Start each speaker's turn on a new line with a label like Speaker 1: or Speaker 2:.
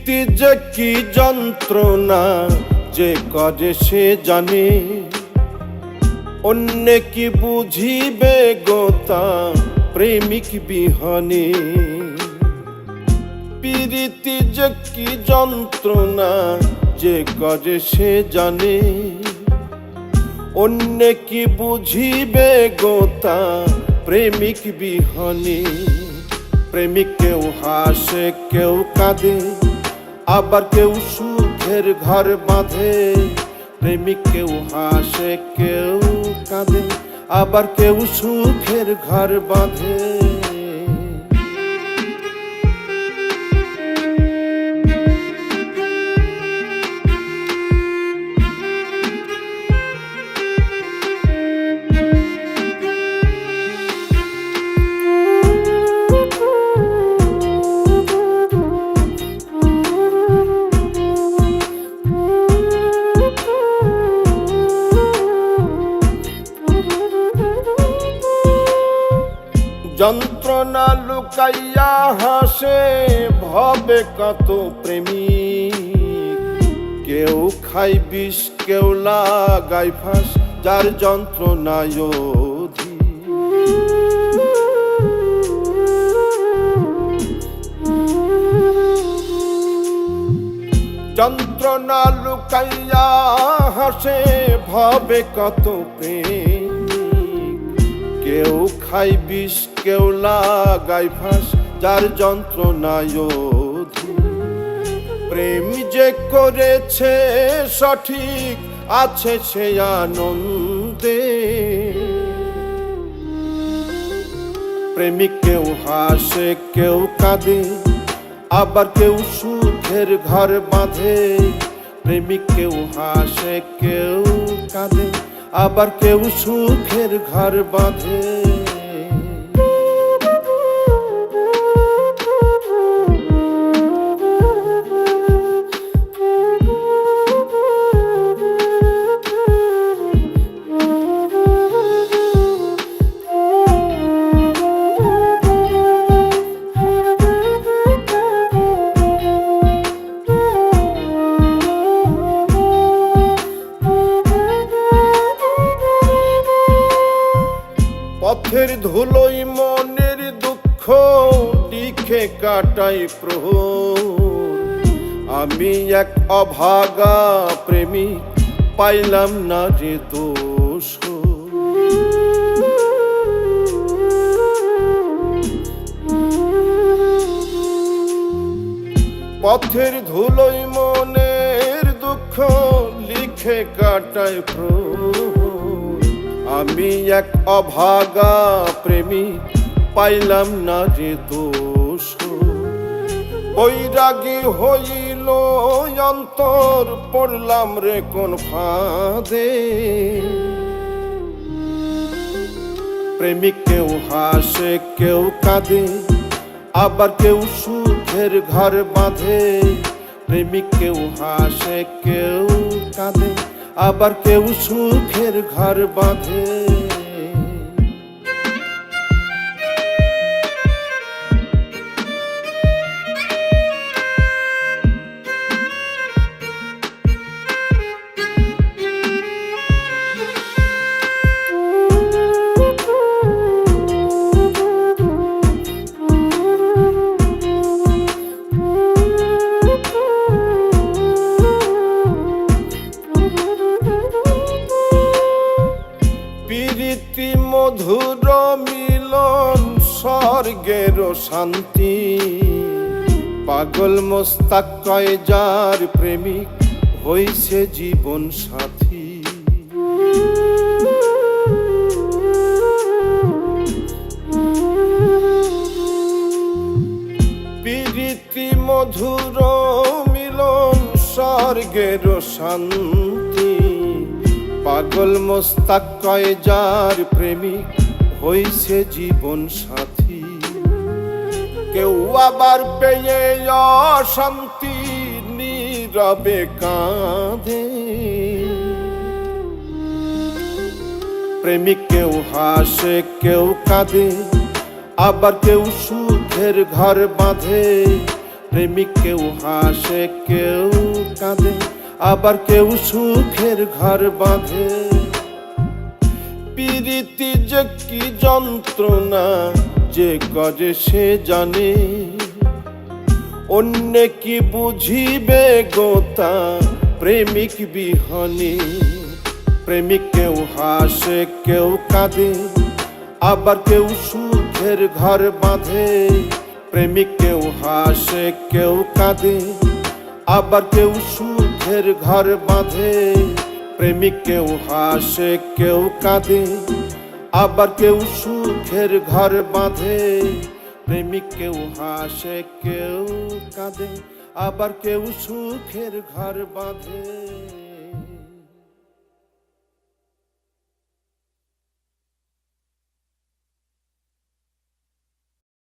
Speaker 1: প্রীতি যে কি যন্ত্রণা যে করে সে জানে, অন্য কি বুঝিবে গোতা প্রেমিক বিহনে। প্রীতি যে কি যন্ত্রণা যে করে সে জানে, অন্য কি বুঝিবে গোতা প্রেমিক বিহনে। প্রেমিক কেউ হাসে কেউ কাঁদে, আবার কেউ সুখের ঘর বাঁধে। প্রেমিক কেউ হাসে কেউ কাঁদে, আবার কেউ সুখের ঘর বাঁধে। যন্ত্রণা লুকাইয়া হাসে ভবে কত প্রেমিক, কেউ খাই বিষ কেউ লাগাই ফাঁস, যার যন্ত্রণায় অধিক। যন্ত্রণা লুকাইয়া হাসে ভবে কত প্রেম, কেউ খাই বিষ কেউ লাগাই ফাঁস, যার যন্ত্রণায় অধিক। প্রেম যে করেছে সঠিক আছে সে আনন্দে। প্রেমিক কেউ হাসে কেউ কাঁদে, আবার কেউ সুখের ঘর বাঁধে। প্রেমিক কেউ হাসে কেউ কাঁদে, আবার কেউ সুখের ঘর বাঁধে। পথের ধুলোই মনের দুঃখ লিখে কাটাই প্রহর। আমি এক অভাগা প্রেমিক পাইলাম না রে দোষ। পথের ধুলোই মনের দুঃখ লিখে কাটাই প্রহর। আমি এক অভাগা প্রেমিক পাইলাম না রে দোষ। বৈরাগী হইল অন্তর পড়লাম রে কোন ফাঁদে। প্রেমিক কেউ হাসে কেউ কাঁদে, আবার কেউ সুখের ঘর বাঁধে। প্রেমিক কেউ হাসে কেউ কাঁদে, আবার কেউ সুখের ঘর বাঁধে। প্রীতি মধুর মিলন স্বর্গের শান্তি, পাগল মোস্তাক কয় যার প্রেমিক হইছে জীবন সাথী। প্রীতি মধুর মিলন স্বর্গের শান্তি, পাগল মোস্তাক কয় যার প্রেমিক হইছে জীবন সাথী। কেউ আবার পেয়ে অশান্তি নীরবে কাঁদে। প্রেমিক কেউ হাসে কেউ কাঁদে, আবার কেউ সুখের ঘর বাঁধে। প্রেমিক কেউ হাসে কেউ কাঁদে, আবার কেউ সুখের ঘর বাঁধে। প্রীতি যে কি যন্ত্রণা যে করে সে জানে, অন্য কি বুঝিবে গোতা প্রেমিক বিহনে। প্রেমিক কেউ হাসে কেউ কাঁদে, আবার কেউ সুখের ঘর বাঁধে। প্রেমিক কেউ হাসে কেউ কাঁদে, আবার কেউ সুখের ঘর বাঁধে। প্রেমিক কেউ হাসে কেউ কাঁদে, আবার কেউ সুখের ঘর বাঁধে। প্রেমিক কেউ হাসে কেউ কাঁদে, আবার কেউ সুখের ঘর বাঁধে।